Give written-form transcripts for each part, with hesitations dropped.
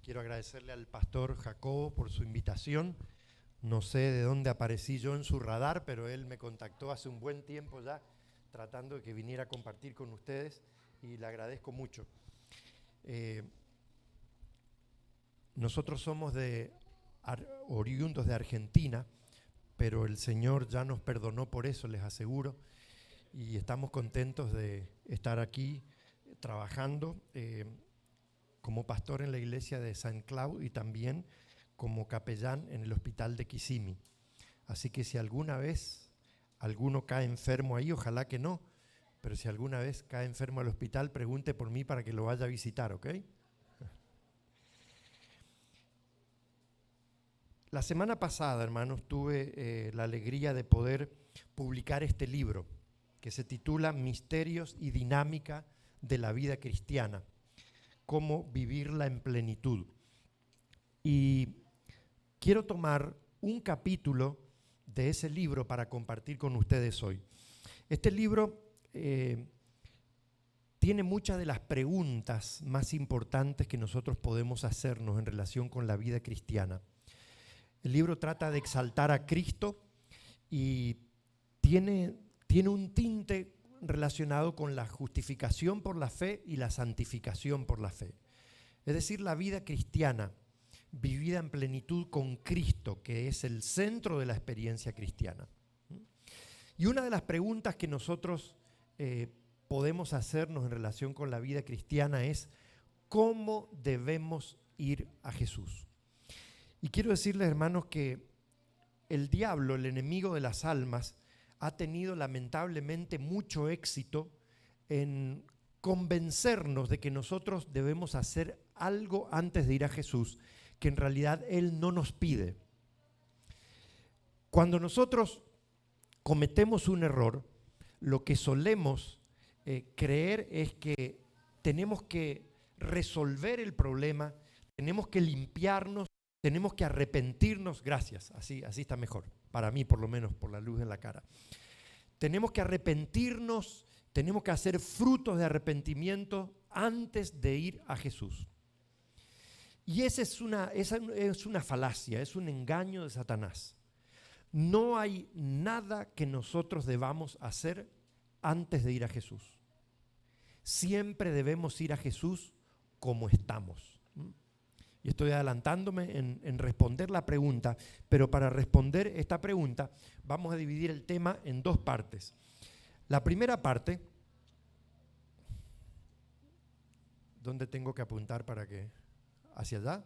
Quiero agradecerle al pastor Jacobo por su invitación. No sé de dónde aparecí yo en su radar, pero él me contactó hace un buen tiempo ya, tratando de que viniera a compartir con ustedes, y le agradezco mucho. Nosotros somos oriundos de Argentina, pero el Señor ya nos perdonó por eso, les aseguro, y estamos contentos de estar aquí trabajando como pastor en la iglesia de San Clau y también como capellán en el hospital de Kissimmee. Así que si alguna vez alguno cae enfermo ahí, ojalá que no, pero si alguna vez cae enfermo al hospital, pregunte por mí para que lo vaya a visitar, ¿ok? La semana pasada, hermanos, tuve la alegría de poder publicar este libro que se titula Misterios y Dinámica de la Vida Cristiana, cómo vivirla en plenitud. Y quiero tomar un capítulo de ese libro para compartir con ustedes hoy. Este libro tiene muchas de las preguntas más importantes que nosotros podemos hacernos en relación con la vida cristiana. El libro trata de exaltar a Cristo y tiene un tinte relacionado con la justificación por la fe y la santificación por la fe. Es decir, la vida cristiana vivida en plenitud con Cristo, que es el centro de la experiencia cristiana. Y una de las preguntas que nosotros podemos hacernos en relación con la vida cristiana es ¿cómo debemos ir a Jesús? Y quiero decirles, hermanos, que el diablo, el enemigo de las almas, ha tenido lamentablemente mucho éxito en convencernos de que nosotros debemos hacer algo antes de ir a Jesús, que en realidad Él no nos pide. Cuando nosotros cometemos un error, lo que solemos creer es que tenemos que resolver el problema, tenemos que limpiarnos, tenemos que arrepentirnos. Gracias, así está mejor, para mí por lo menos, por la luz en la cara. Tenemos que arrepentirnos, tenemos que hacer frutos de arrepentimiento antes de ir a Jesús. Y esa es una falacia, es un engaño de Satanás. No hay nada que nosotros debamos hacer antes de ir a Jesús. Siempre debemos ir a Jesús como estamos. Y estoy adelantándome en responder la pregunta, pero para responder esta pregunta vamos a dividir el tema en dos partes. La primera parte, ¿dónde tengo que apuntar para que? ¿Hacia allá?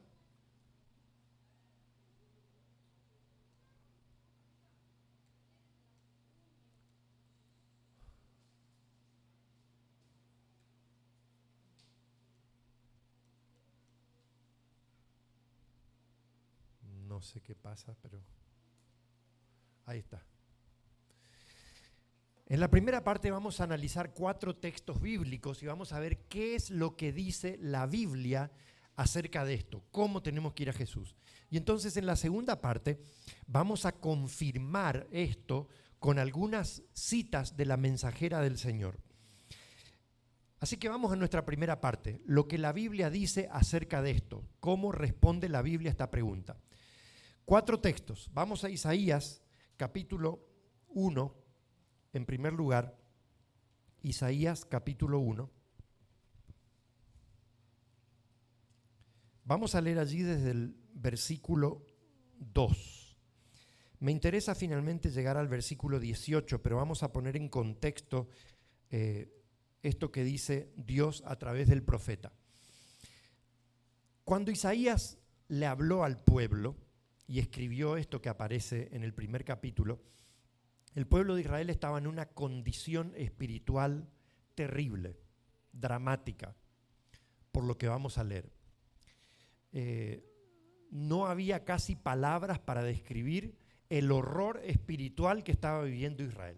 No sé qué pasa, pero ahí está. En la primera parte vamos a analizar 4 textos bíblicos y vamos a ver qué es lo que dice la Biblia acerca de esto, cómo tenemos que ir a Jesús. Y entonces en la segunda parte vamos a confirmar esto con algunas citas de la mensajera del Señor. Así que vamos a nuestra primera parte, lo que la Biblia dice acerca de esto, cómo responde la Biblia a esta pregunta. 4 textos. Vamos a Isaías capítulo 1, en primer lugar, Isaías capítulo 1. Vamos a leer allí desde el versículo 2. Me interesa finalmente llegar al versículo 18, pero vamos a poner en contexto esto que dice Dios a través del profeta. Cuando Isaías le habló al pueblo y escribió esto que aparece en el primer capítulo, el pueblo de Israel estaba en una condición espiritual terrible, dramática, por lo que vamos a leer. No había casi palabras para describir el horror espiritual que estaba viviendo Israel.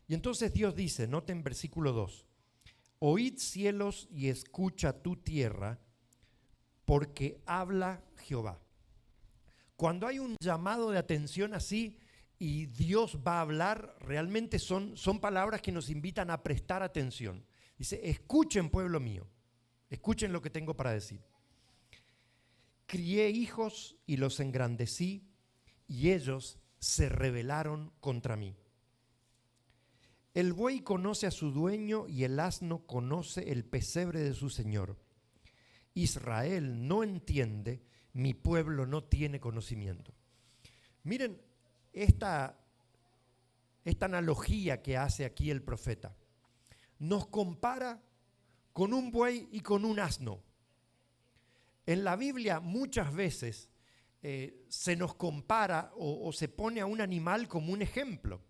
Y entonces Dios dice, noten versículo 2, oíd cielos y escucha tu tierra, porque habla Jehová. Cuando hay un llamado de atención así y Dios va a hablar, realmente son palabras que nos invitan a prestar atención. Dice, escuchen pueblo mío, escuchen lo que tengo para decir. Crié hijos y los engrandecí, y ellos se rebelaron contra mí. El buey conoce a su dueño y el asno conoce el pesebre de su señor. Israel no entiende, mi pueblo no tiene conocimiento. Miren esta analogía que hace aquí el profeta. Nos compara con un buey y con un asno. En la Biblia muchas veces se nos compara o se pone a un animal como un ejemplo.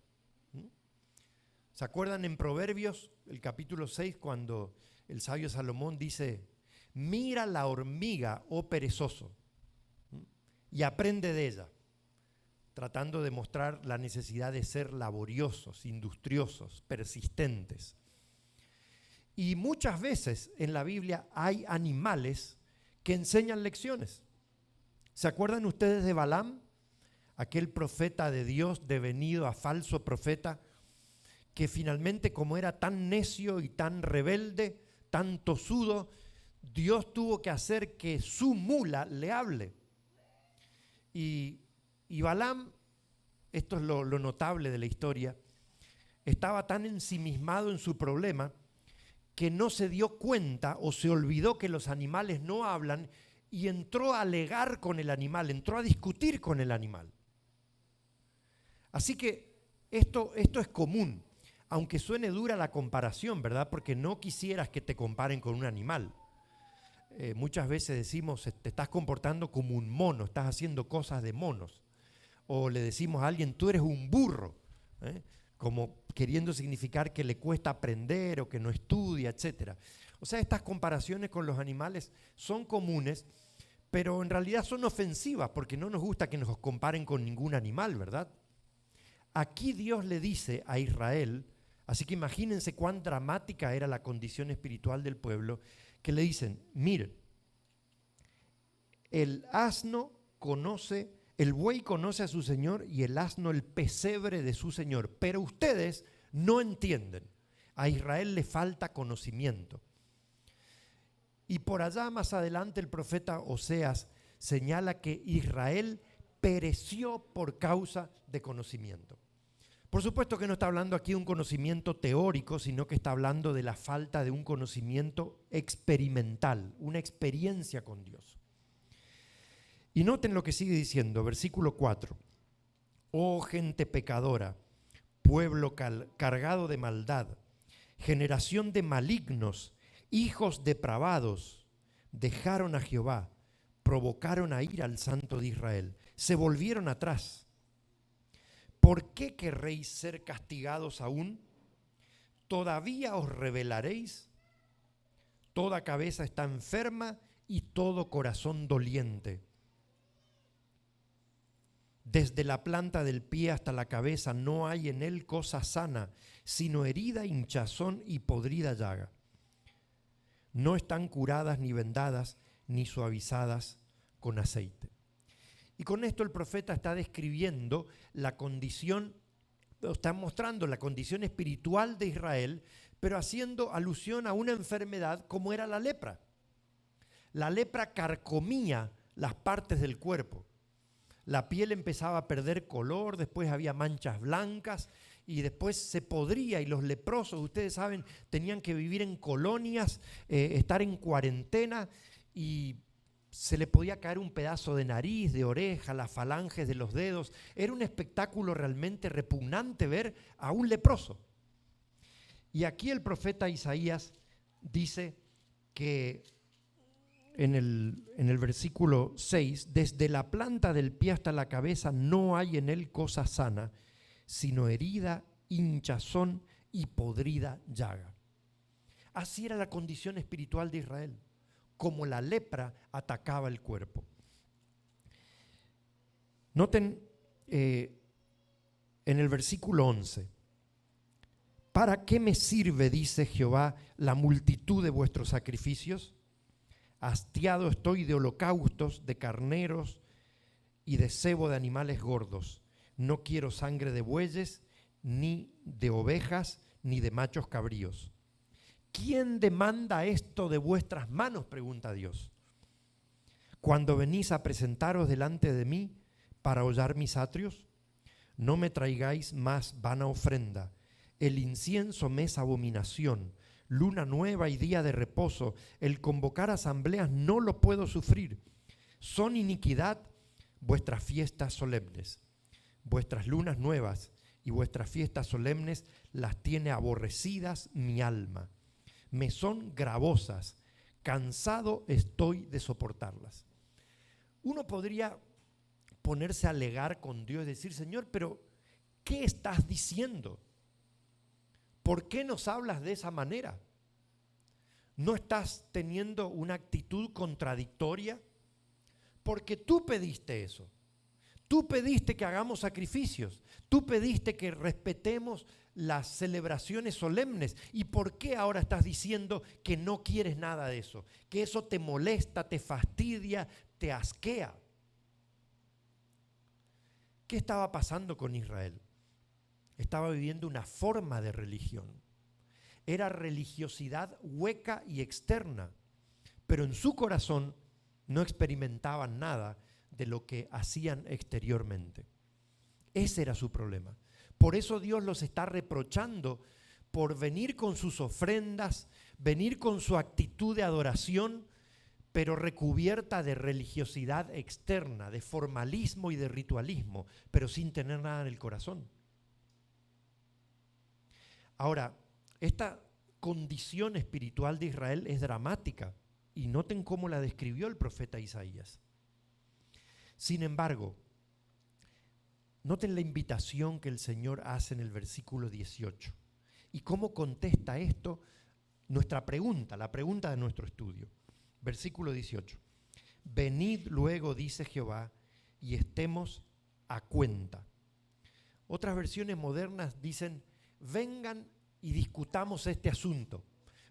¿Se acuerdan en Proverbios, el capítulo 6, cuando el sabio Salomón dice: mira la hormiga, oh perezoso, y aprende de ella, tratando de mostrar la necesidad de ser laboriosos, industriosos, persistentes? Y muchas veces en la Biblia hay animales que enseñan lecciones. ¿Se acuerdan ustedes de Balaam? Aquel profeta de Dios devenido a falso profeta, que finalmente, como era tan necio y tan rebelde, tan tosudo, Dios tuvo que hacer que su mula le hable. Y Balaam, esto es lo notable de la historia, estaba tan ensimismado en su problema que no se dio cuenta o se olvidó que los animales no hablan y entró a alegar con el animal, entró a discutir con el animal. Así que esto es común, aunque suene dura la comparación, ¿verdad? Porque no quisieras que te comparen con un animal. Muchas veces decimos: te estás comportando como un mono, estás haciendo cosas de monos. O le decimos a alguien: tú eres un burro, como queriendo significar que le cuesta aprender o que no estudia, etc. O sea, estas comparaciones con los animales son comunes, pero en realidad son ofensivas porque no nos gusta que nos comparen con ningún animal, ¿verdad? Aquí Dios le dice a Israel, así que imagínense cuán dramática era la condición espiritual del pueblo, que le dicen: miren, el buey conoce a su señor y el asno el pesebre de su señor, pero ustedes no entienden. A Israel le falta conocimiento. Y por allá más adelante el profeta Oseas señala que Israel pereció por causa de conocimiento. Por supuesto que no está hablando aquí de un conocimiento teórico, sino que está hablando de la falta de un conocimiento experimental, una experiencia con Dios. Y noten lo que sigue diciendo, versículo 4. Oh gente pecadora, pueblo cargado de maldad, generación de malignos, hijos depravados, dejaron a Jehová, provocaron a ira al Santo de Israel, se volvieron atrás. ¿Por qué querréis ser castigados aún? ¿Todavía os rebelaréis? Toda cabeza está enferma y todo corazón doliente. Desde la planta del pie hasta la cabeza no hay en él cosa sana, sino herida, hinchazón y podrida llaga. No están curadas ni vendadas ni suavizadas con aceite. Y con esto el profeta está describiendo la condición, está mostrando la condición espiritual de Israel, pero haciendo alusión a una enfermedad como era la lepra. La lepra carcomía las partes del cuerpo. La piel empezaba a perder color, después había manchas blancas y después se podría, y los leprosos, ustedes saben, tenían que vivir en colonias, estar en cuarentena, y se le podía caer un pedazo de nariz, de oreja, las falanges de los dedos. Era un espectáculo realmente repugnante ver a un leproso. Y aquí el profeta Isaías dice que en el versículo 6, desde la planta del pie hasta la cabeza no hay en él cosa sana, sino herida, hinchazón y podrida llaga. Así era la condición espiritual de Israel, como la lepra atacaba el cuerpo. Noten en el versículo 11, ¿para qué me sirve, dice Jehová, la multitud de vuestros sacrificios? Hastiado estoy de holocaustos, de carneros y de cebo de animales gordos. No quiero sangre de bueyes, ni de ovejas, ni de machos cabríos. ¿Quién demanda esto de vuestras manos?, pregunta Dios. cuando venís a presentaros delante de mí para hollar mis atrios? No me traigáis más vana ofrenda. El incienso me es abominación. Luna nueva y día de reposo. El convocar asambleas no lo puedo sufrir. Son iniquidad vuestras fiestas solemnes. Vuestras lunas nuevas y vuestras fiestas solemnes las tiene aborrecidas mi alma. Me son gravosas. Cansado estoy de soportarlas. Uno podría ponerse a alegar con Dios y decir: Señor, pero ¿qué estás diciendo? ¿Por qué nos hablas de esa manera? ¿No estás teniendo una actitud contradictoria? Porque tú pediste eso. Tú pediste que hagamos sacrificios. Tú pediste que respetemos las celebraciones solemnes. ¿Y por qué ahora estás diciendo que no quieres nada de eso? Que eso te molesta, te fastidia, te asquea. ¿Qué estaba pasando con Israel? Estaba viviendo una forma de religión. Era religiosidad hueca y externa, pero en su corazón no experimentaban nada de lo que hacían exteriormente. Ese era su problema. Por eso Dios los está reprochando por venir con sus ofrendas, venir con su actitud de adoración, pero recubierta de religiosidad externa, de formalismo y de ritualismo, pero sin tener nada en el corazón. Ahora, esta condición espiritual de Israel es dramática, y noten cómo la describió el profeta Isaías. Sin embargo, noten la invitación que el Señor hace en el versículo 18 y cómo contesta esto nuestra pregunta, la pregunta de nuestro estudio. Versículo 18. Venid luego, dice Jehová, y estemos a cuenta. Otras versiones modernas dicen: vengan y discutamos este asunto.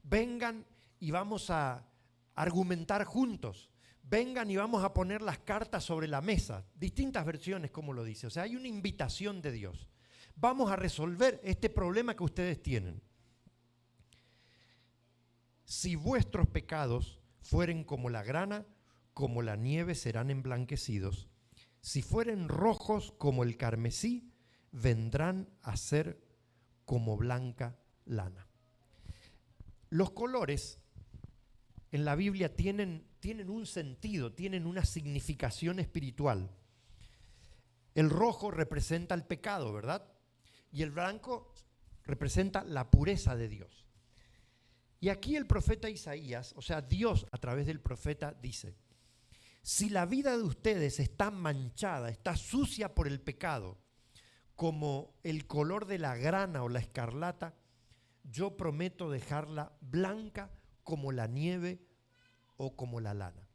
Vengan y vamos a argumentar juntos. Vengan y vamos a poner las cartas sobre la mesa. Distintas versiones como lo dice. O sea, hay una invitación de Dios. Vamos a resolver este problema que ustedes tienen. Si vuestros pecados fueren como la grana, como la nieve serán emblanquecidos. Si fueren rojos como el carmesí, vendrán a ser como blanca lana. Los colores en la Biblia tienen un sentido, tienen una significación espiritual. El rojo representa el pecado, ¿verdad? Y el blanco representa la pureza de Dios. Y aquí el profeta Isaías, o sea, Dios a través del profeta dice: si la vida de ustedes está manchada, está sucia por el pecado, como el color de la grana o la escarlata, yo prometo dejarla blanca como la nieve o como la lana.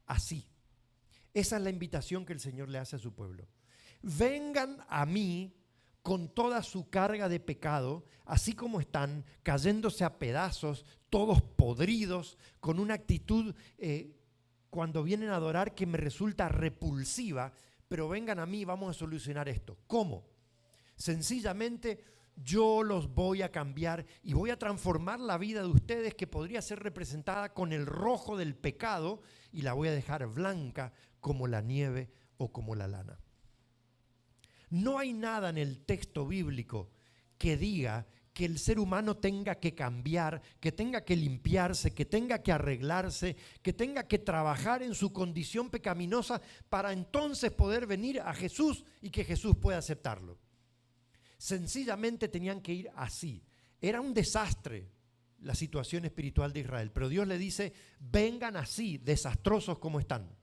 Así. Esa es la invitación que el Señor le hace a su pueblo. Vengan a mí con toda su carga de pecado, así como están, cayéndose a pedazos, todos podridos, con una actitud cuando vienen a adorar que me resulta repulsiva, pero vengan a mí y vamos a solucionar esto. ¿Cómo? Sencillamente yo los voy a cambiar y voy a transformar la vida de ustedes, que podría ser representada con el rojo del pecado, y la voy a dejar blanca como la nieve o como la lana. No hay nada en el texto bíblico que diga que el ser humano tenga que cambiar, que tenga que limpiarse, que tenga que arreglarse, que tenga que trabajar en su condición pecaminosa para entonces poder venir a Jesús y que Jesús pueda aceptarlo. Sencillamente tenían que ir así. Era un desastre la situación espiritual de Israel, pero Dios le dice: vengan así, desastrosos como están.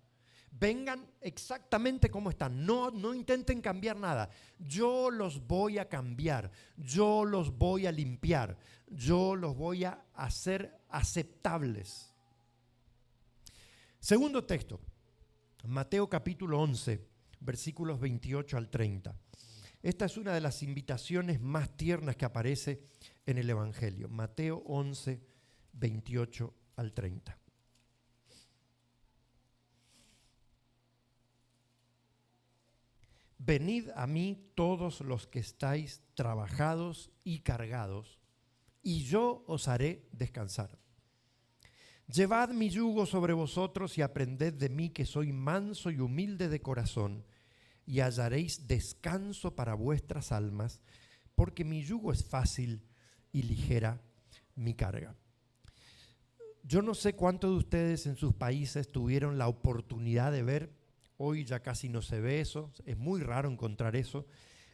Vengan exactamente como están. No intenten cambiar nada. Yo los voy a cambiar. Yo los voy a limpiar. Yo los voy a hacer aceptables. Segundo texto, Mateo capítulo 11, versículos 28 al 30. Esta es una de las invitaciones más tiernas que aparece en el Evangelio. Mateo 11, 28 al 30. Venid a mí todos los que estáis trabajados y cargados, y yo os haré descansar. Llevad mi yugo sobre vosotros y aprended de mí, que soy manso y humilde de corazón, y hallaréis descanso para vuestras almas, porque mi yugo es fácil y ligera mi carga. Yo no sé cuántos de ustedes en sus países tuvieron la oportunidad de ver, hoy ya casi no se ve eso, es muy raro encontrar eso,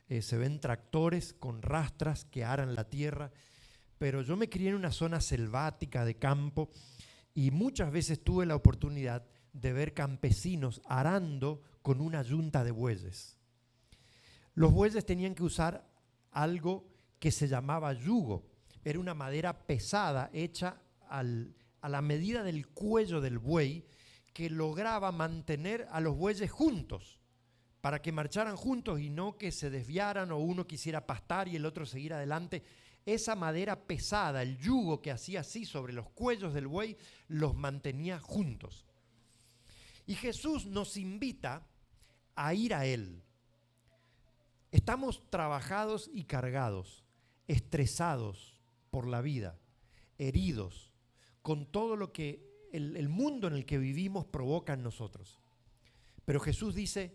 se ven tractores con rastras que aran la tierra, pero yo me crié en una zona selvática de campo y muchas veces tuve la oportunidad de ver campesinos arando con una yunta de bueyes. Los bueyes tenían que usar algo que se llamaba yugo. Era una madera pesada hecha a la medida del cuello del buey, que lograba mantener a los bueyes juntos, para que marcharan juntos y no que se desviaran o uno quisiera pastar y el otro seguir adelante. Esa madera pesada, el yugo que hacía así sobre los cuellos del buey, los mantenía juntos. Y Jesús nos invita a ir a Él. Estamos trabajados y cargados, estresados por la vida, heridos, con todo lo que el mundo en el que vivimos provoca en nosotros. Pero Jesús dice,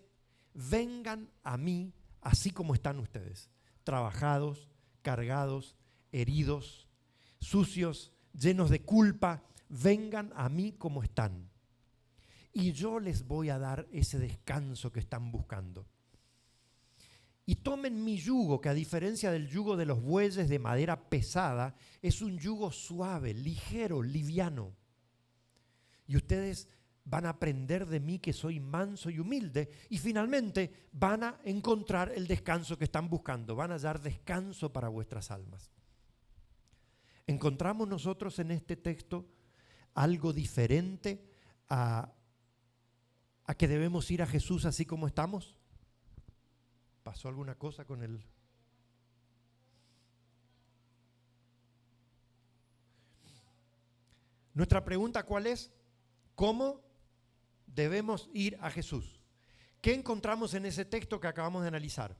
vengan a mí así como están ustedes, trabajados, cargados, heridos, sucios, llenos de culpa, vengan a mí como están. Y yo les voy a dar ese descanso que están buscando. Y tomen mi yugo, que a diferencia del yugo de los bueyes de madera pesada, es un yugo suave, ligero, liviano. Y ustedes van a aprender de mí, que soy manso y humilde, y finalmente van a encontrar el descanso que están buscando, van a hallar descanso para vuestras almas. ¿Encontramos nosotros en este texto algo diferente a que debemos ir a Jesús así como estamos? ¿Pasó alguna cosa con él? Nuestra pregunta, ¿cuál es? ¿Cómo debemos ir a Jesús? ¿Qué encontramos en ese texto que acabamos de analizar?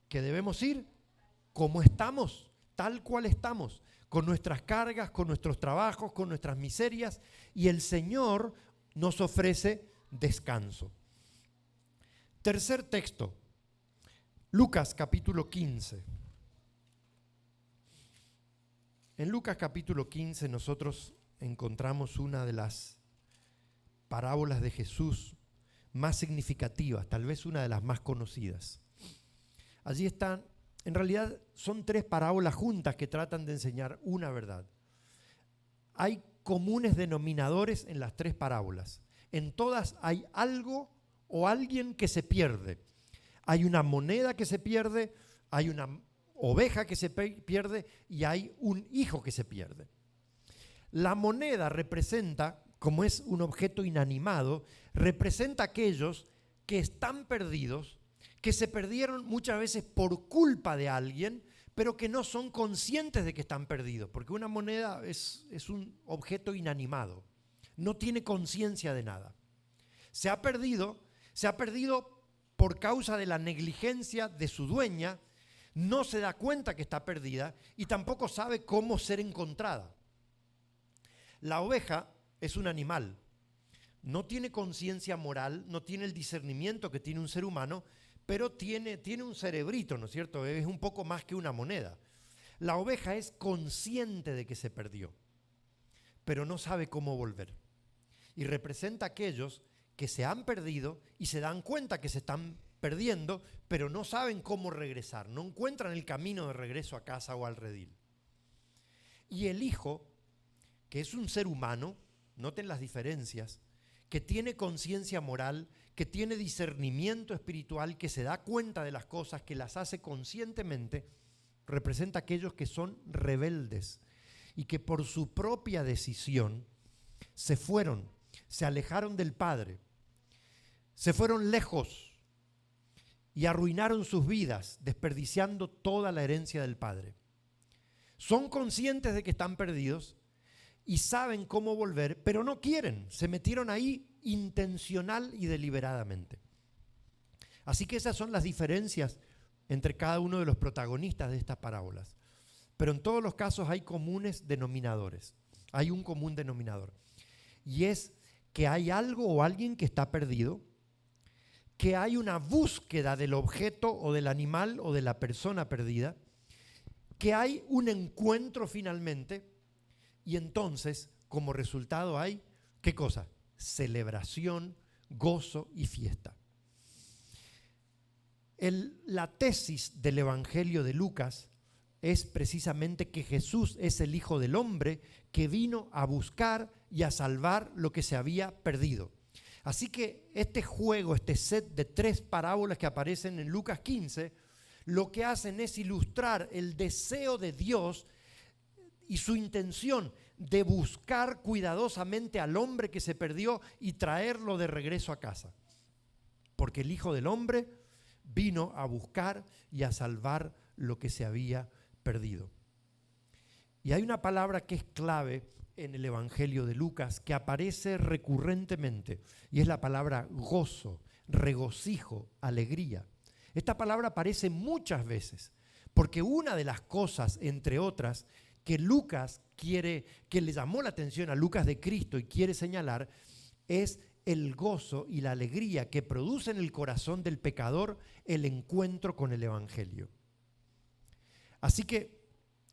Que debemos ir como estamos, tal cual estamos, con nuestras cargas, con nuestros trabajos, con nuestras miserias, y el Señor nos ofrece descanso. Tercer texto, Lucas capítulo 15. En Lucas capítulo 15 nosotros encontramos una de las parábolas de Jesús más significativas, tal vez una de las más conocidas. Allí están, en realidad son tres parábolas juntas que tratan de enseñar una verdad. Hay comunes denominadores en las tres parábolas. En todas hay algo o alguien que se pierde. Hay una moneda que se pierde, hay una oveja que se pierde y hay un hijo que se pierde. La moneda representa, como es un objeto inanimado, representa a aquellos que están perdidos, que se perdieron muchas veces por culpa de alguien, pero que no son conscientes de que están perdidos, porque una moneda es un objeto inanimado, no tiene conciencia de nada. Se ha perdido por causa de la negligencia de su dueña, no se da cuenta que está perdida y tampoco sabe cómo ser encontrada. La oveja es un animal, no tiene conciencia moral, no tiene el discernimiento que tiene un ser humano, pero tiene un cerebrito, ¿no es cierto? Es un poco más que una moneda. La oveja es consciente de que se perdió, pero no sabe cómo volver. Y representa a aquellos que se han perdido y se dan cuenta que se están perdiendo, pero no saben cómo regresar, no encuentran el camino de regreso a casa o al redil. Y el hijo, que es un ser humano, noten las diferencias, que tiene conciencia moral, que tiene discernimiento espiritual, que se da cuenta de las cosas, que las hace conscientemente, representa a aquellos que son rebeldes y que por su propia decisión se fueron, se alejaron del Padre, se fueron lejos y arruinaron sus vidas, desperdiciando toda la herencia del Padre. Son conscientes de que están perdidos y saben cómo volver, pero no quieren, se metieron ahí intencional y deliberadamente. Así que esas son las diferencias entre cada uno de los protagonistas de estas parábolas. Pero en todos los casos hay comunes denominadores. Hay un común denominador. Y es que hay algo o alguien que está perdido, que hay una búsqueda del objeto o del animal o de la persona perdida, que hay un encuentro finalmente, y entonces como resultado hay, ¿qué cosa? Celebración, gozo y fiesta. La tesis del Evangelio de Lucas es precisamente que Jesús es el Hijo del Hombre que vino a buscar y a salvar lo que se había perdido. Así que este juego, este set de 3 parábolas que aparecen en Lucas 15, lo que hacen es ilustrar el deseo de Dios y su intención de buscar cuidadosamente al hombre que se perdió y traerlo de regreso a casa. Porque el Hijo del Hombre vino a buscar y a salvar lo que se había perdido. Y hay una palabra que es clave en el Evangelio de Lucas que aparece recurrentemente y es la palabra gozo, regocijo, alegría. Esta palabra aparece muchas veces porque una de las cosas, entre otras, que Lucas quiere, que le llamó la atención a Lucas de Cristo y quiere señalar, es el gozo y la alegría que produce en el corazón del pecador el encuentro con el Evangelio. Así que,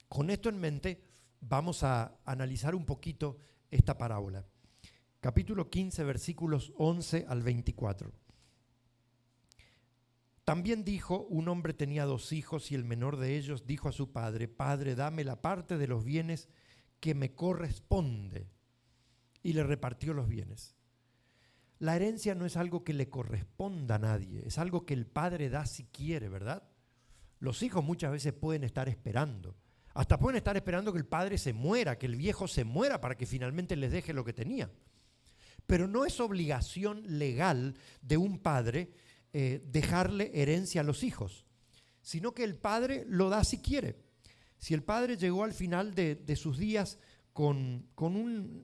con esto en mente, vamos a analizar un poquito esta parábola. Capítulo 15, versículos 11 al 24. También dijo, un hombre tenía 2 hijos y el menor de ellos dijo a su padre, Padre, dame la parte de los bienes que me corresponde. Y le repartió los bienes. La herencia no es algo que le corresponda a nadie, es algo que el padre da si quiere, ¿verdad? Los hijos muchas veces pueden estar esperando. Hasta pueden estar esperando que el padre se muera, que el viejo se muera para que finalmente les deje lo que tenía. Pero no es obligación legal de un padre dejarle herencia a los hijos, sino que el padre lo da si quiere. Si el padre llegó al final de sus días con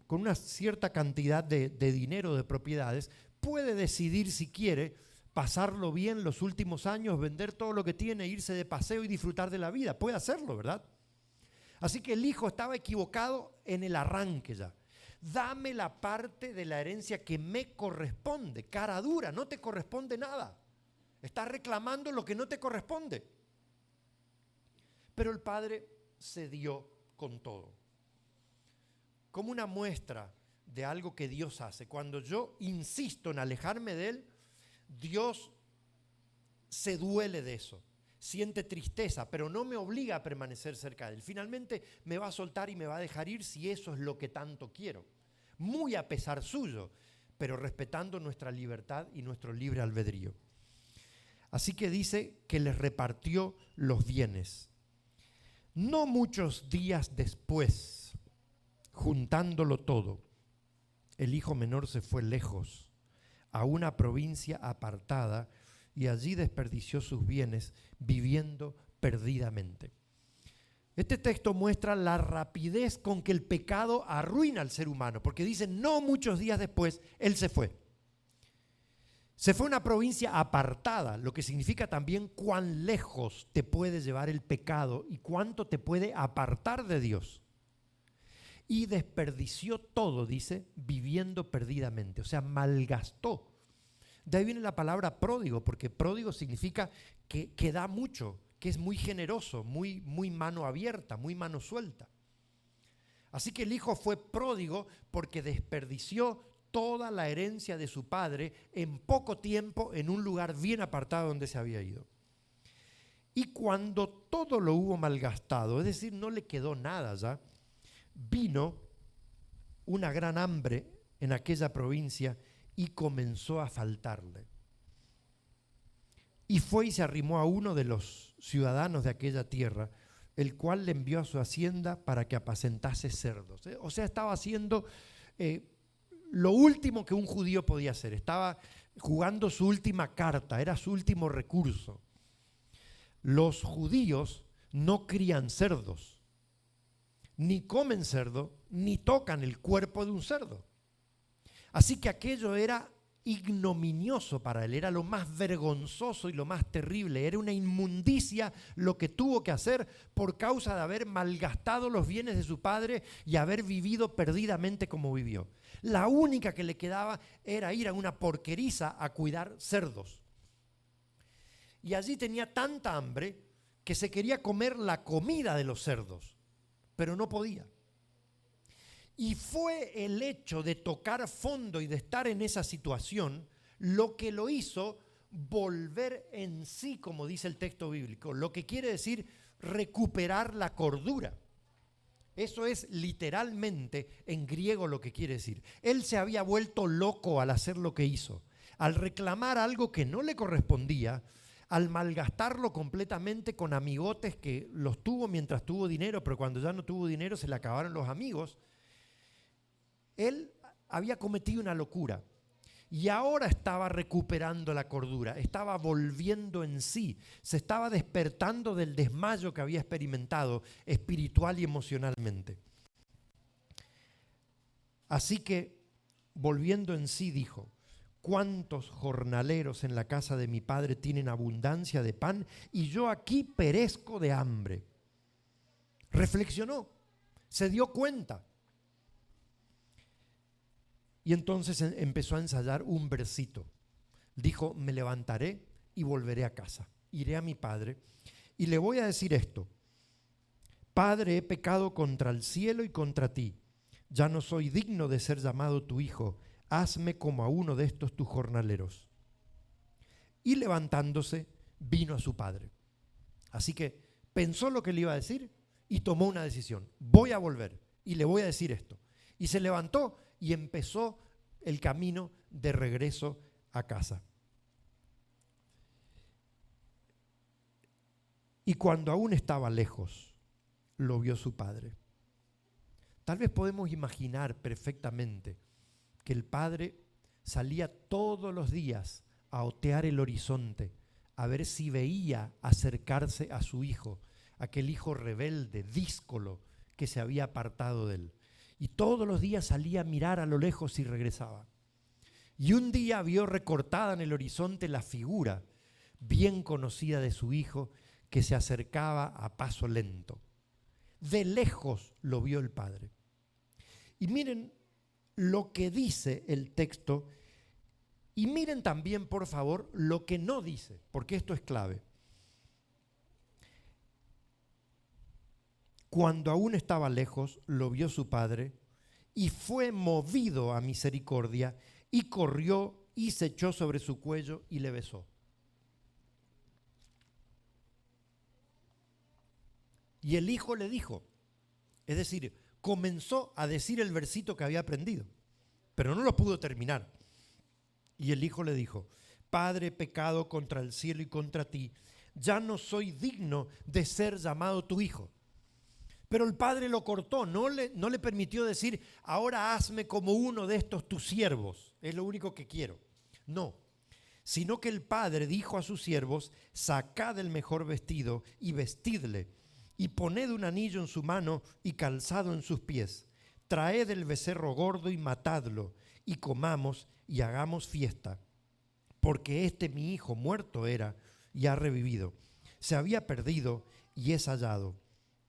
una cierta cantidad de dinero, de propiedades, puede decidir si quiere pasarlo bien los últimos años, vender todo lo que tiene, irse de paseo y disfrutar de la vida. Puede hacerlo, ¿verdad? Así que el hijo estaba equivocado en el arranque ya. Dame la parte de la herencia que me corresponde. Cara dura, no te corresponde nada. Estás reclamando lo que no te corresponde. Pero el padre cedió con todo. Como una muestra de algo que Dios hace. Cuando yo insisto en alejarme de Él, Dios se duele de eso. Siente tristeza, pero no me obliga a permanecer cerca de Él. Finalmente me va a soltar y me va a dejar ir si eso es lo que tanto quiero. Muy a pesar suyo, pero respetando nuestra libertad y nuestro libre albedrío. Así que dice que les repartió los bienes. No muchos días después, juntándolo todo, el hijo menor se fue lejos, a una provincia apartada, y allí desperdició sus bienes viviendo perdidamente. Este texto muestra la rapidez con que el pecado arruina al ser humano, porque dice, no muchos días después, él se fue. Se fue a una provincia apartada, lo que significa también cuán lejos te puede llevar el pecado y cuánto te puede apartar de Dios. Y desperdició todo, dice, viviendo perdidamente, o sea, malgastó. De ahí viene la palabra pródigo, porque pródigo significa que da mucho, que es muy generoso, muy mano abierta, muy mano suelta. Así que el hijo fue pródigo porque desperdició toda la herencia de su padre en poco tiempo en un lugar bien apartado donde se había ido. Y cuando todo lo hubo malgastado, es decir, no le quedó nada ya, vino una gran hambre en aquella provincia y comenzó a faltarle. Y fue y se arrimó a uno de los ciudadanos de aquella tierra, el cual le envió a su hacienda para que apacentase cerdos. O sea, estaba haciendo lo último que un judío podía hacer. Estaba jugando su última carta, era su último recurso. Los judíos no crían cerdos, ni comen cerdo, ni tocan el cuerpo de un cerdo. Así que aquello era ignominioso para él, era lo más vergonzoso y lo más terrible, era una inmundicia lo que tuvo que hacer por causa de haber malgastado los bienes de su padre y haber vivido perdidamente como vivió. La única que le quedaba era ir a una porqueriza a cuidar cerdos. Y allí tenía tanta hambre que se quería comer la comida de los cerdos, pero no podía. Y fue el hecho de tocar fondo y de estar en esa situación lo que lo hizo volver en sí, como dice el texto bíblico, lo que quiere decir recuperar la cordura. Eso es literalmente en griego lo que quiere decir. Él se había vuelto loco al hacer lo que hizo, al reclamar algo que no le correspondía, al malgastarlo completamente con amigotes que los tuvo mientras tuvo dinero, pero cuando ya no tuvo dinero se le acabaron los amigos. Él había cometido una locura y ahora estaba recuperando la cordura, estaba volviendo en sí, se estaba despertando del desmayo que había experimentado espiritual y emocionalmente. Así que, volviendo en sí, dijo: ¿cuántos jornaleros en la casa de mi padre tienen abundancia de pan y yo aquí perezco de hambre? Reflexionó, se dio cuenta. Y entonces empezó a ensayar un versito. Dijo: me levantaré y volveré a casa. Iré a mi padre y le voy a decir esto: Padre, he pecado contra el cielo y contra ti. Ya no soy digno de ser llamado tu hijo. Hazme como a uno de estos tus jornaleros. Y levantándose, vino a su padre. Así que pensó lo que le iba a decir y tomó una decisión. Voy a volver y le voy a decir esto. Y se levantó y empezó el camino de regreso a casa. Y cuando aún estaba lejos, lo vio su padre. Tal vez podemos imaginar perfectamente que el padre salía todos los días a otear el horizonte, a ver si veía acercarse a su hijo, aquel hijo rebelde, díscolo, que se había apartado de él. Y todos los días salía a mirar a lo lejos y regresaba. Y un día vio recortada en el horizonte la figura bien conocida de su hijo que se acercaba a paso lento. De lejos lo vio el padre. Y miren lo que dice el texto y miren también, por favor, lo que no dice, porque esto es clave. Cuando aún estaba lejos, lo vio su padre y fue movido a misericordia y corrió y se echó sobre su cuello y le besó. Y el hijo le dijo, es decir, comenzó a decir el versito que había aprendido, pero no lo pudo terminar. Y el hijo le dijo: Padre, he pecado contra el cielo y contra ti, ya no soy digno de ser llamado tu hijo. Pero el padre lo cortó, no le permitió decir: ahora hazme como uno de estos tus siervos, es lo único que quiero. No, sino que el padre dijo a sus siervos: sacad el mejor vestido y vestidle, y poned un anillo en su mano y calzado en sus pies. Traed el becerro gordo y matadlo, y comamos y hagamos fiesta. Porque este mi hijo muerto era y ha revivido, se había perdido y es hallado.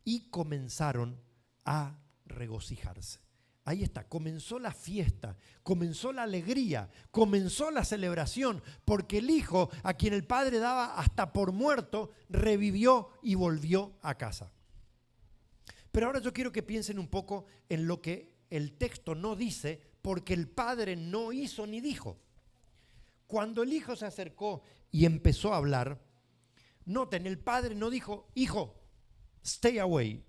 Y comenzaron a regocijarse. Ahí está, comenzó la fiesta, comenzó la alegría, comenzó la celebración, porque el hijo a quien el padre daba hasta por muerto, revivió y volvió a casa. Pero ahora yo quiero que piensen un poco en lo que el texto no dice, porque el padre no hizo ni dijo. Cuando el hijo se acercó y empezó a hablar, noten, el padre no dijo: hijo, stay away,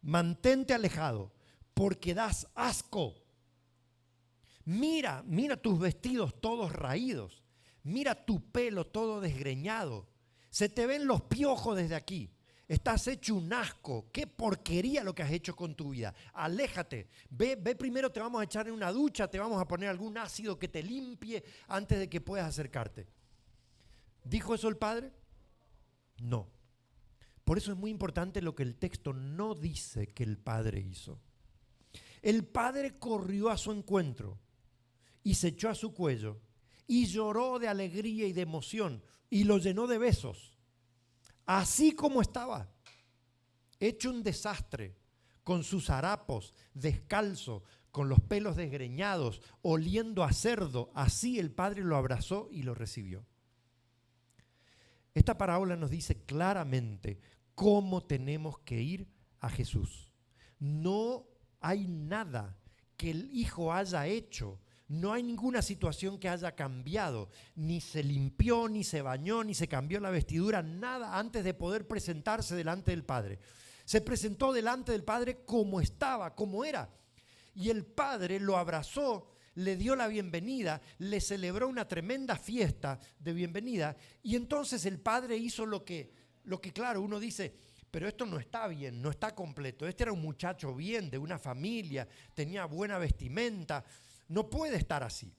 mantente alejado, porque das asco. Mira tus vestidos todos raídos, mira tu pelo todo desgreñado, se te ven los piojos desde aquí, estás hecho un asco, qué porquería lo que has hecho con tu vida, aléjate, ve primero, te vamos a echar en una ducha, te vamos a poner algún ácido que te limpie antes de que puedas acercarte. ¿Dijo eso el padre? No. Por eso es muy importante lo que el texto no dice que el padre hizo. El padre corrió a su encuentro y se echó a su cuello y lloró de alegría y de emoción y lo llenó de besos, así como estaba, hecho un desastre, con sus harapos, descalzo, con los pelos desgreñados, oliendo a cerdo. Así el padre lo abrazó y lo recibió. Esta parábola nos dice claramente cómo tenemos que ir a Jesús. No hay nada que el hijo haya hecho, no hay ninguna situación que haya cambiado, ni se limpió, ni se bañó, ni se cambió la vestidura, nada antes de poder presentarse delante del Padre. Se presentó delante del Padre como estaba, como era. Y el Padre lo abrazó, le dio la bienvenida, le celebró una tremenda fiesta de bienvenida. Y entonces el Padre hizo lo que claro, uno dice, pero esto no está bien, no está completo. Este era un muchacho bien, de una familia, tenía buena vestimenta. No puede estar así.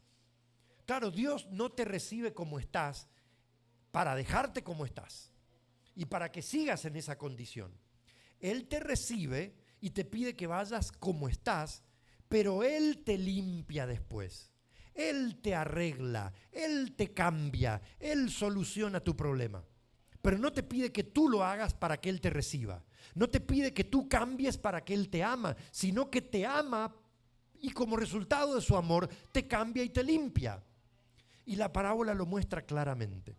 Claro, Dios no te recibe como estás para dejarte como estás y para que sigas en esa condición. Él te recibe y te pide que vayas como estás, pero Él te limpia después. Él te arregla, Él te cambia, Él soluciona tu problema. Pero no te pide que tú lo hagas para que Él te reciba. No te pide que tú cambies para que Él te ama, sino que te ama y como resultado de su amor te cambia y te limpia. Y la parábola lo muestra claramente.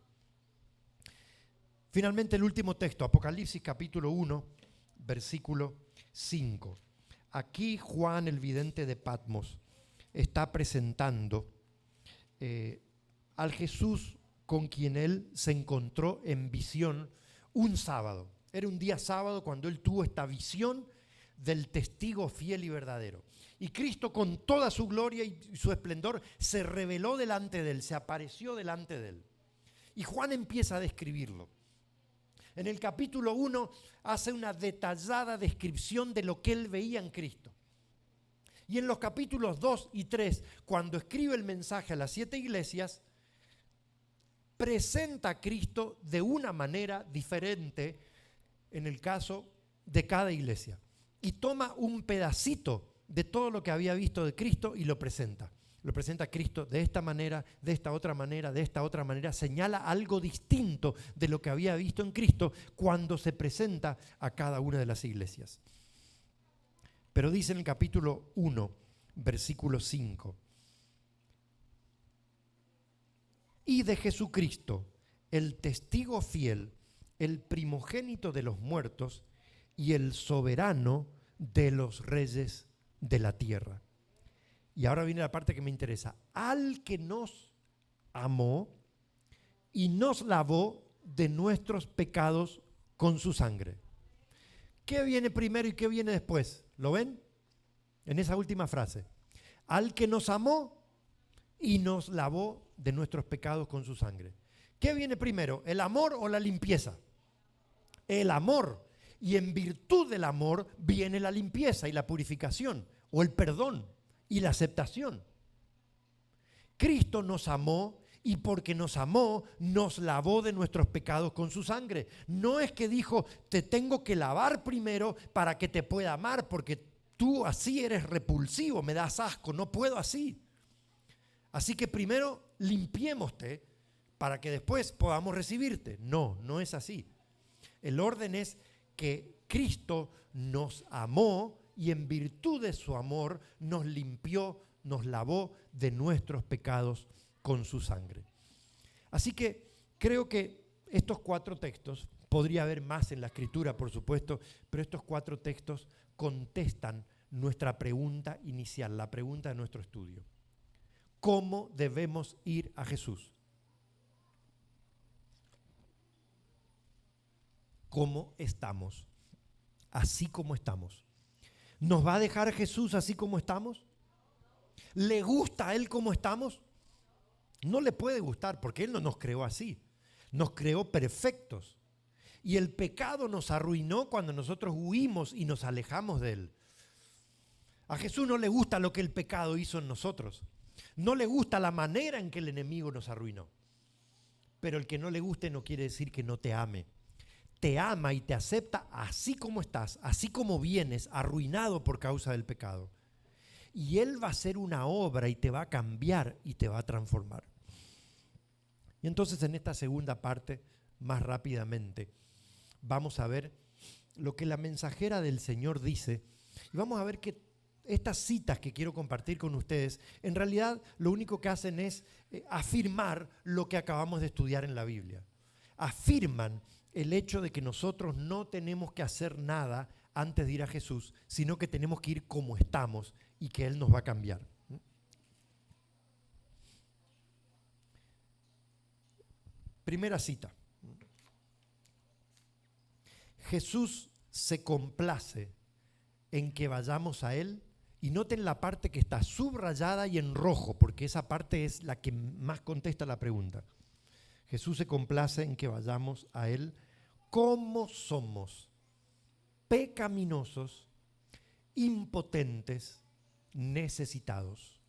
Finalmente el último texto, Apocalipsis capítulo 1, versículo 5. Aquí Juan, el vidente de Patmos, está presentando al Jesús con quien él se encontró en visión un sábado. Era un día sábado cuando él tuvo esta visión del testigo fiel y verdadero. Y Cristo, con toda su gloria y su esplendor, se reveló delante de él, se apareció delante de él. Y Juan empieza a describirlo. En el capítulo 1 hace una detallada descripción de lo que él veía en Cristo. Y en los capítulos 2 y 3, cuando escribe el mensaje a las 7 iglesias, presenta a Cristo de una manera diferente en el caso de cada iglesia. Y toma un pedacito de todo lo que había visto de Cristo y lo presenta. Lo presenta a Cristo de esta manera, de esta otra manera, de esta otra manera. Señala algo distinto de lo que había visto en Cristo cuando se presenta a cada una de las iglesias. Pero dice en el capítulo 1, versículo 5. Y de Jesucristo, el testigo fiel, el primogénito de los muertos y el soberano de los reyes de la tierra. Y ahora viene la parte que me interesa. Al que nos amó y nos lavó de nuestros pecados con su sangre. ¿Qué viene primero y qué viene después? ¿Lo ven? En esa última frase. Al que nos amó y nos lavó de nuestros pecados con su sangre. ¿Qué viene primero? ¿El amor o la limpieza? El amor. Y en virtud del amor viene la limpieza y la purificación, o el perdón y la aceptación. Cristo nos amó y porque nos amó, nos lavó de nuestros pecados con su sangre. No es que dijo, te tengo que lavar primero para que te pueda amar, porque tú así eres repulsivo, me das asco, no puedo así. Así que primero limpiémoste para que después podamos recibirte. No, no es así. El orden es que Cristo nos amó y en virtud de su amor nos limpió, nos lavó de nuestros pecados con su sangre. Así que creo que estos 4 textos, podría haber más en la Escritura, por supuesto, pero estos 4 textos contestan nuestra pregunta inicial, la pregunta de nuestro estudio. ¿Cómo debemos ir a Jesús? ¿Cómo estamos? Así como estamos. ¿Nos va a dejar Jesús así como estamos? ¿Le gusta a Él como estamos? No le puede gustar porque Él no nos creó así. Nos creó perfectos. Y el pecado nos arruinó cuando nosotros huimos y nos alejamos de Él. A Jesús no le gusta lo que el pecado hizo en nosotros. No le gusta la manera en que el enemigo nos arruinó. Pero el que no le guste no quiere decir que no te ame. Te ama y te acepta así como estás, así como vienes, arruinado por causa del pecado. Y Él va a hacer una obra y te va a cambiar y te va a transformar. Y entonces en esta segunda parte, más rápidamente, vamos a ver lo que la mensajera del Señor dice. Y vamos a ver que estas citas que quiero compartir con ustedes, en realidad lo único que hacen es afirmar lo que acabamos de estudiar en la Biblia. Afirman el hecho de que nosotros no tenemos que hacer nada antes de ir a Jesús, sino que tenemos que ir como estamos y que Él nos va a cambiar. Primera cita. Jesús se complace en que vayamos a Él, y noten la parte que está subrayada y en rojo, porque esa parte es la que más contesta la pregunta. Jesús se complace en que vayamos a Él como somos, pecaminosos, impotentes, necesitados.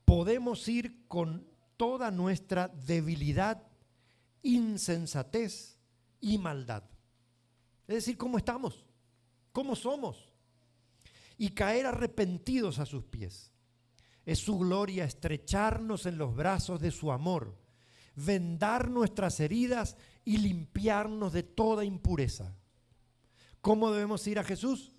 Podemos ir con toda nuestra debilidad, insensatez y maldad. Es decir, ¿cómo estamos? ¿Cómo somos? Y caer arrepentidos a sus pies. Es su gloria estrecharnos en los brazos de su amor, vendar nuestras heridas y limpiarnos de toda impureza. ¿Cómo debemos ir a Jesús?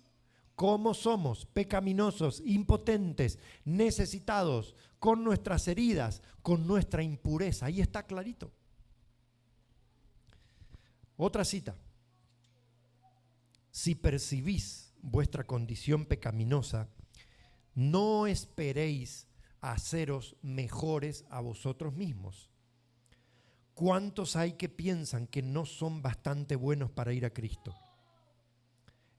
¿Cómo somos? Pecaminosos, impotentes, necesitados, con nuestras heridas, con nuestra impureza. Ahí está clarito. Otra cita. Si percibís vuestra condición pecaminosa, no esperéis haceros mejores a vosotros mismos. ¿Cuántos hay que piensan que no son bastante buenos para ir a Cristo?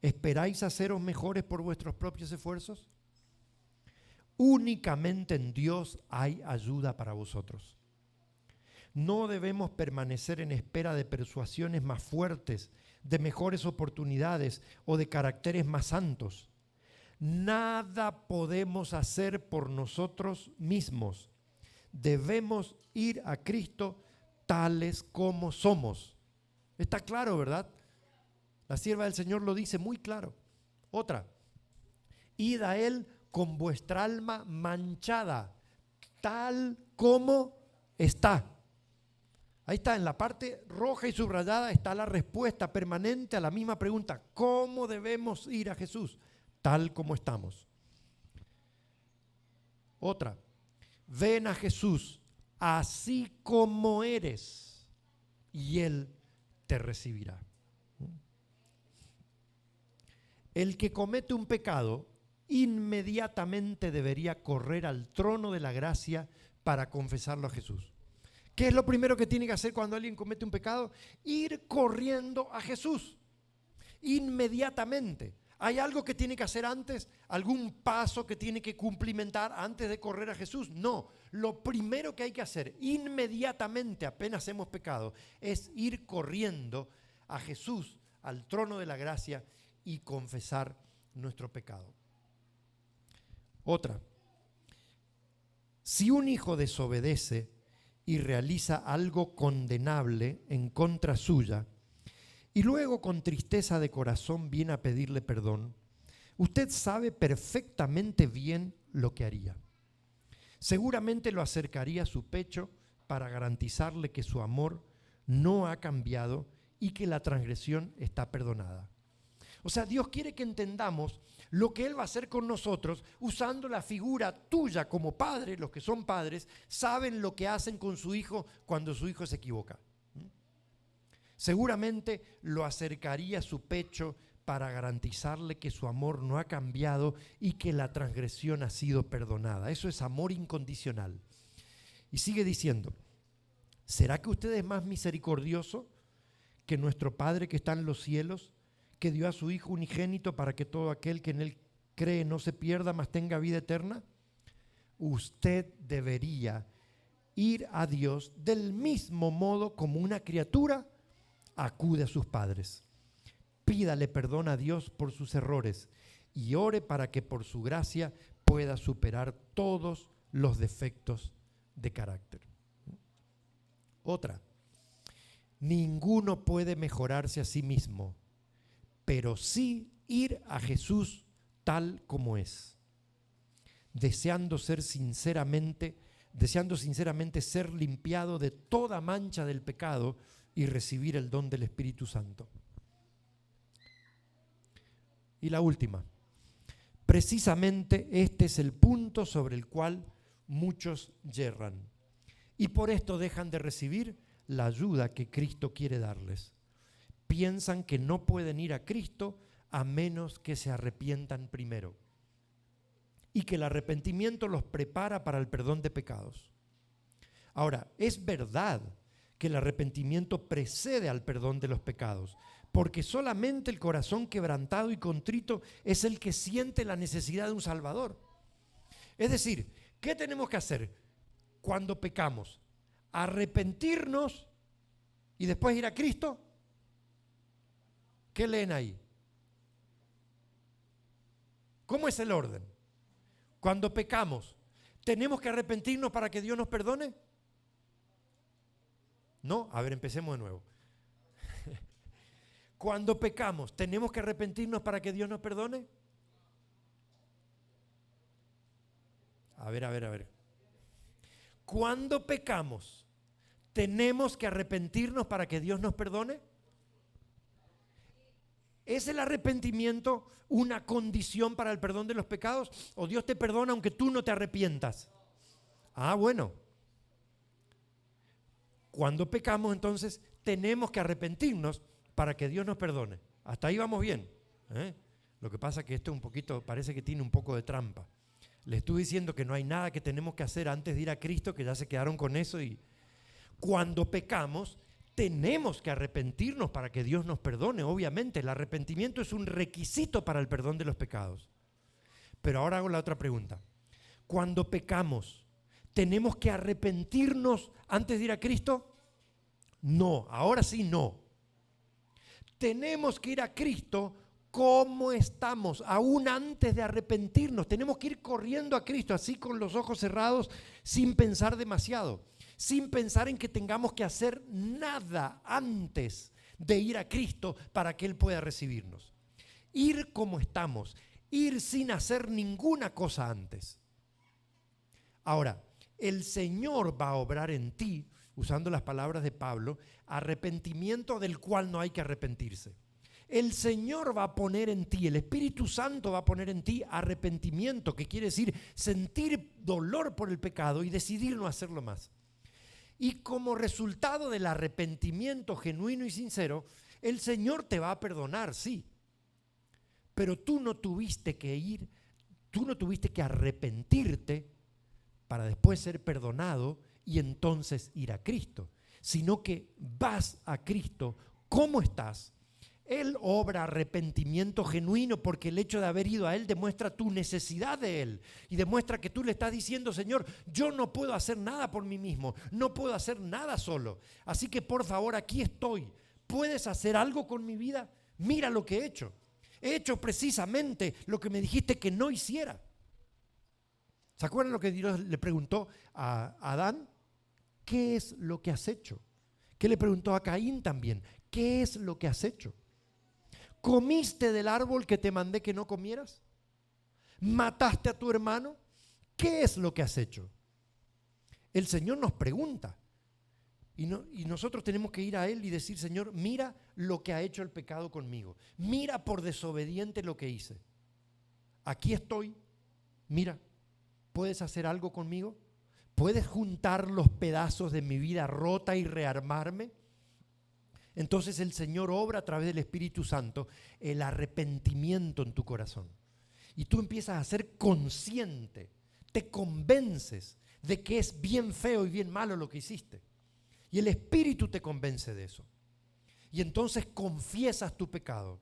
¿Esperáis haceros mejores por vuestros propios esfuerzos? Únicamente en Dios hay ayuda para vosotros. No debemos permanecer en espera de persuasiones más fuertes, de mejores oportunidades o de caracteres más santos. Nada podemos hacer por nosotros mismos. Debemos ir a Cristo tales como somos. Está claro, ¿verdad? La sierva del Señor lo dice muy claro. Otra, id a Él con vuestra alma manchada, tal como está. Ahí está, en la parte roja y subrayada está la respuesta permanente a la misma pregunta. ¿Cómo debemos ir a Jesús? Tal como estamos. Otra, ven a Jesús así como eres y Él te recibirá. El que comete un pecado inmediatamente debería correr al trono de la gracia para confesarlo a Jesús. ¿Qué es lo primero que tiene que hacer cuando alguien comete un pecado? Ir corriendo a Jesús. Inmediatamente. ¿Hay algo que tiene que hacer antes? ¿Algún paso que tiene que cumplimentar antes de correr a Jesús? No. Lo primero que hay que hacer inmediatamente apenas hemos pecado es ir corriendo a Jesús, al trono de la gracia, y confesar nuestro pecado. Otra. Si un hijo desobedece y realiza algo condenable en contra suya, y luego con tristeza de corazón viene a pedirle perdón, usted sabe perfectamente bien lo que haría. Seguramente lo acercaría a su pecho para garantizarle que su amor no ha cambiado y que la transgresión está perdonada. O sea, Dios quiere que entendamos lo que Él va a hacer con nosotros usando la figura tuya como padre. Los que son padres saben lo que hacen con su hijo cuando su hijo se equivoca. Seguramente lo acercaría a su pecho para garantizarle que su amor no ha cambiado y que la transgresión ha sido perdonada. Eso es amor incondicional. Y sigue diciendo, ¿será que usted es más misericordioso que nuestro Padre que está en los cielos, que dio a su Hijo unigénito para que todo aquel que en Él cree no se pierda, mas tenga vida eterna? Usted debería ir a Dios del mismo modo como una criatura acude a sus padres. Pídale perdón a Dios por sus errores y ore para que por su gracia pueda superar todos los defectos de carácter. Otra, ninguno puede mejorarse a sí mismo, pero sí ir a Jesús tal como es, deseando ser sinceramente deseando sinceramente ser limpiado de toda mancha del pecado y recibir el don del Espíritu Santo. Y la última, precisamente este es el punto sobre el cual muchos yerran y por esto dejan de recibir la ayuda que Cristo quiere darles. Piensan que no pueden ir a Cristo a menos que se arrepientan primero y que el arrepentimiento los prepara para el perdón de pecados. Ahora, es verdad que el arrepentimiento precede al perdón de los pecados, porque solamente el corazón quebrantado y contrito es el que siente la necesidad de un Salvador. Es decir, ¿qué tenemos que hacer cuando pecamos? ¿Arrepentirnos y después ir a Cristo? ¿Qué leen ahí? ¿Cómo es el orden? Cuando pecamos, ¿tenemos que arrepentirnos para que Dios nos perdone? No, a ver, empecemos de nuevo. Cuando pecamos, ¿tenemos que arrepentirnos para que Dios nos perdone? A ver. Cuando pecamos, ¿tenemos que arrepentirnos para que Dios nos perdone? ¿Es el arrepentimiento una condición para el perdón de los pecados? ¿O Dios te perdona aunque tú no te arrepientas? Ah, bueno. Cuando pecamos, entonces, tenemos que arrepentirnos para que Dios nos perdone. Hasta ahí vamos bien. Lo que pasa es que esto un poquito, parece que tiene un poco de trampa. Le estoy diciendo que no hay nada que tenemos que hacer antes de ir a Cristo, que ya se quedaron con eso. Y cuando pecamos, tenemos que arrepentirnos para que Dios nos perdone. Obviamente, el arrepentimiento es un requisito para el perdón de los pecados. Pero ahora hago la otra pregunta. Cuando pecamos, ¿tenemos que arrepentirnos antes de ir a Cristo? No, ahora sí no. Tenemos que ir a Cristo como estamos, aún antes de arrepentirnos. Tenemos que ir corriendo a Cristo, así con los ojos cerrados, sin pensar demasiado, sin pensar en que tengamos que hacer nada antes de ir a Cristo para que Él pueda recibirnos. Ir como estamos, ir sin hacer ninguna cosa antes. Ahora, el Señor va a obrar en ti, usando las palabras de Pablo, arrepentimiento del cual no hay que arrepentirse. El Señor va a poner en ti, el Espíritu Santo va a poner en ti arrepentimiento, que quiere decir sentir dolor por el pecado y decidir no hacerlo más. Y como resultado del arrepentimiento genuino y sincero, el Señor te va a perdonar, sí. Pero tú no tuviste que arrepentirte para después ser perdonado y entonces ir a Cristo, sino que vas a Cristo como estás. Él obra arrepentimiento genuino porque el hecho de haber ido a Él demuestra tu necesidad de Él y demuestra que tú le estás diciendo: Señor, yo no puedo hacer nada por mí mismo, no puedo hacer nada solo, así que por favor aquí estoy, ¿puedes hacer algo con mi vida? Mira lo que he hecho precisamente lo que me dijiste que no hiciera. ¿Se acuerdan lo que Dios le preguntó a Adán? ¿Qué es lo que has hecho? ¿Qué le preguntó a Caín también? ¿Qué es lo que has hecho? ¿Comiste del árbol que te mandé que no comieras? ¿Mataste a tu hermano? ¿Qué es lo que has hecho? El Señor nos pregunta y nosotros tenemos que ir a Él y decir: Señor, mira lo que ha hecho el pecado conmigo. Mira por desobediente lo que hice. Aquí estoy. Mira, ¿puedes hacer algo conmigo? ¿Puedes juntar los pedazos de mi vida rota y rearmarme? Entonces el Señor obra a través del Espíritu Santo el arrepentimiento en tu corazón. Y tú empiezas a ser consciente, te convences de que es bien feo y bien malo lo que hiciste. Y el Espíritu te convence de eso. Y entonces confiesas tu pecado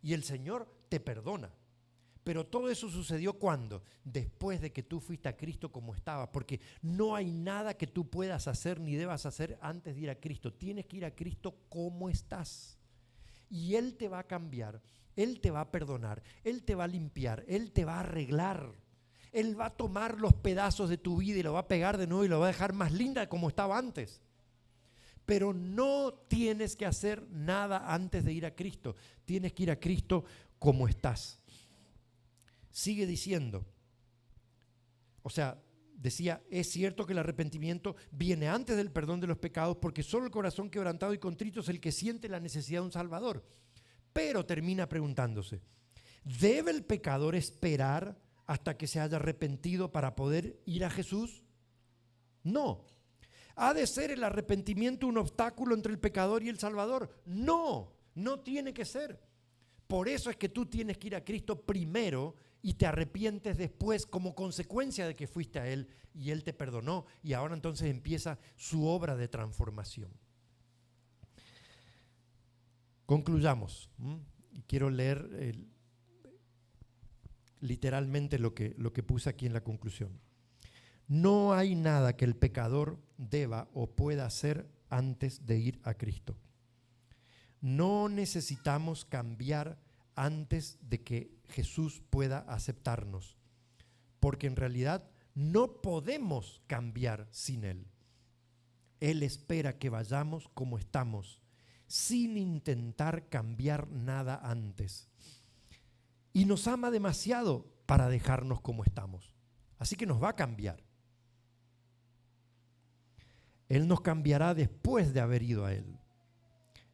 y el Señor te perdona. Pero todo eso sucedió ¿cuándo? Después de que tú fuiste a Cristo como estaba, porque no hay nada que tú puedas hacer ni debas hacer antes de ir a Cristo. Tienes que ir a Cristo como estás. Y Él te va a cambiar, Él te va a perdonar, Él te va a limpiar, Él te va a arreglar. Él va a tomar los pedazos de tu vida y lo va a pegar de nuevo y lo va a dejar más linda como estaba antes. Pero no tienes que hacer nada antes de ir a Cristo. Tienes que ir a Cristo como estás. Sigue diciendo, o sea, decía, es cierto que el arrepentimiento viene antes del perdón de los pecados porque solo el corazón quebrantado y contrito es el que siente la necesidad de un Salvador. Pero termina preguntándose, ¿debe el pecador esperar hasta que se haya arrepentido para poder ir a Jesús? No. ¿Ha de ser el arrepentimiento un obstáculo entre el pecador y el Salvador? No, no tiene que ser. Por eso es que tú tienes que ir a Cristo primero y te arrepientes después como consecuencia de que fuiste a Él y Él te perdonó y ahora entonces empieza su obra de transformación. Concluyamos. Y quiero leer literalmente lo que puse aquí en la conclusión. No hay nada que el pecador deba o pueda hacer antes de ir a Cristo. No necesitamos cambiar antes de que Jesús pueda aceptarnos, porque en realidad no podemos cambiar sin Él. Él espera que vayamos como estamos, sin intentar cambiar nada antes. Y nos ama demasiado para dejarnos como estamos. Así que nos va a cambiar. Él nos cambiará después de haber ido a Él.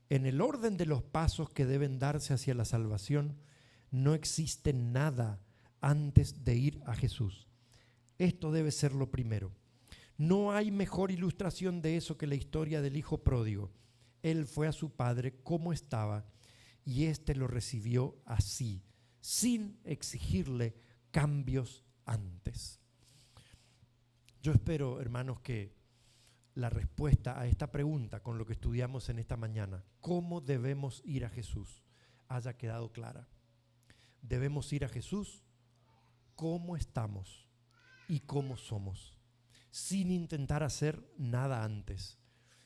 En el orden de los pasos que deben darse hacia la salvación, no existe nada antes de ir a Jesús. Esto debe ser lo primero. No hay mejor ilustración de eso que la historia del hijo pródigo. Él fue a su padre como estaba y éste lo recibió así, sin exigirle cambios antes. Yo espero, hermanos, que la respuesta a esta pregunta con lo que estudiamos en esta mañana, ¿cómo debemos ir a Jesús?, haya quedado clara. Debemos ir a Jesús como estamos y como somos, sin intentar hacer nada antes,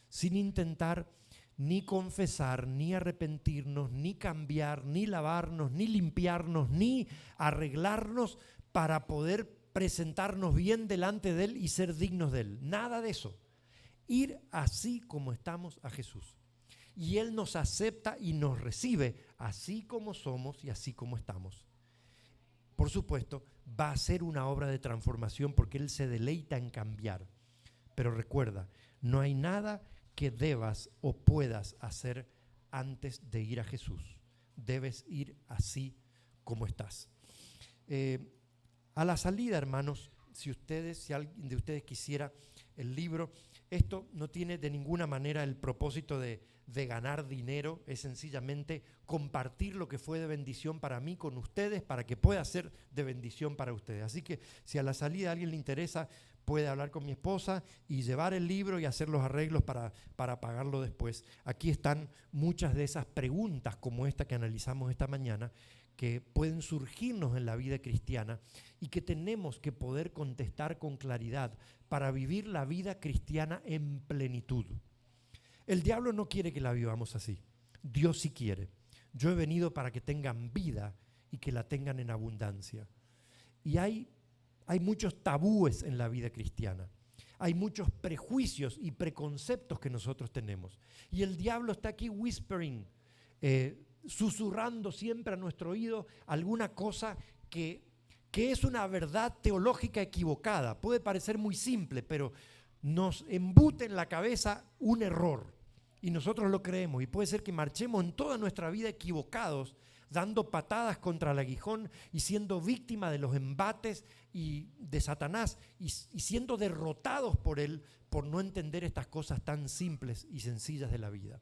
sin intentar ni confesar, ni arrepentirnos, ni cambiar, ni lavarnos, ni limpiarnos, ni arreglarnos para poder presentarnos bien delante de Él y ser dignos de Él. Nada de eso. Ir así como estamos a Jesús. Y Él nos acepta y nos recibe así como somos y así como estamos. Por supuesto, va a ser una obra de transformación porque Él se deleita en cambiar. Pero recuerda, no hay nada que debas o puedas hacer antes de ir a Jesús. Debes ir así como estás. A la salida, hermanos, si alguien de ustedes quisiera el libro, esto no tiene de ninguna manera el propósito de ganar dinero, es sencillamente compartir lo que fue de bendición para mí con ustedes, para que pueda ser de bendición para ustedes. Así que si a la salida a alguien le interesa, puede hablar con mi esposa y llevar el libro y hacer los arreglos para pagarlo después. Aquí están muchas de esas preguntas como esta que analizamos esta mañana, que pueden surgirnos en la vida cristiana y que tenemos que poder contestar con claridad para vivir la vida cristiana en plenitud. El diablo no quiere que la vivamos así. Dios sí quiere. Yo he venido para que tengan vida y que la tengan en abundancia. Y hay muchos tabúes en la vida cristiana. Hay muchos prejuicios y preconceptos que nosotros tenemos. Y el diablo está aquí whispering, susurrando siempre a nuestro oído alguna cosa que es una verdad teológica equivocada. Puede parecer muy simple, pero nos embute en la cabeza un error y nosotros lo creemos, y puede ser que marchemos en toda nuestra vida equivocados, dando patadas contra el aguijón y siendo víctima de los embates y de Satanás y siendo derrotados por él por no entender estas cosas tan simples y sencillas de la vida.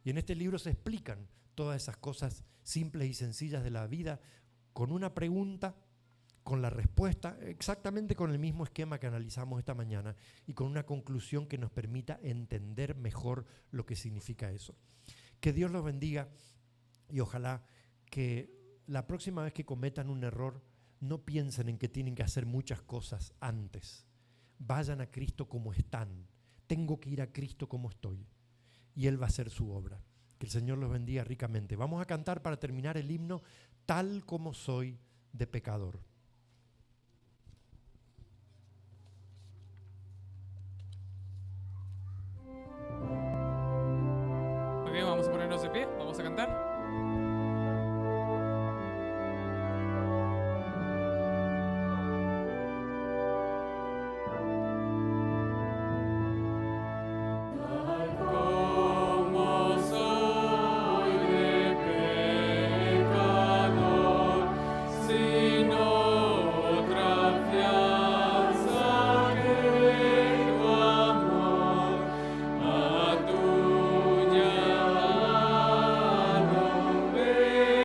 Y en este libro se explican todas esas cosas simples y sencillas de la vida con una pregunta, con la respuesta, exactamente con el mismo esquema que analizamos esta mañana y con una conclusión que nos permita entender mejor lo que significa eso. Que Dios los bendiga y ojalá que la próxima vez que cometan un error no piensen en que tienen que hacer muchas cosas antes. Vayan a Cristo como están. Tengo que ir a Cristo como estoy y Él va a hacer su obra. Que el Señor los bendiga ricamente. Vamos a cantar para terminar el himno Tal como soy de pecador. Muy bien, vamos a ponernos de pie, vamos a cantar.